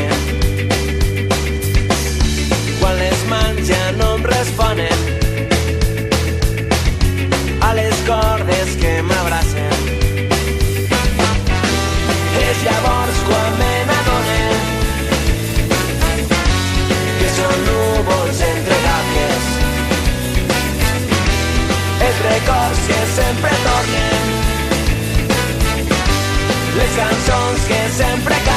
tornen. Quan les mans ja no em responen a les cordes que m'abracen, és llavors quan me n'adone que són núvols entre gàbies, els records que sempre tornen, les cançons que sempre canten.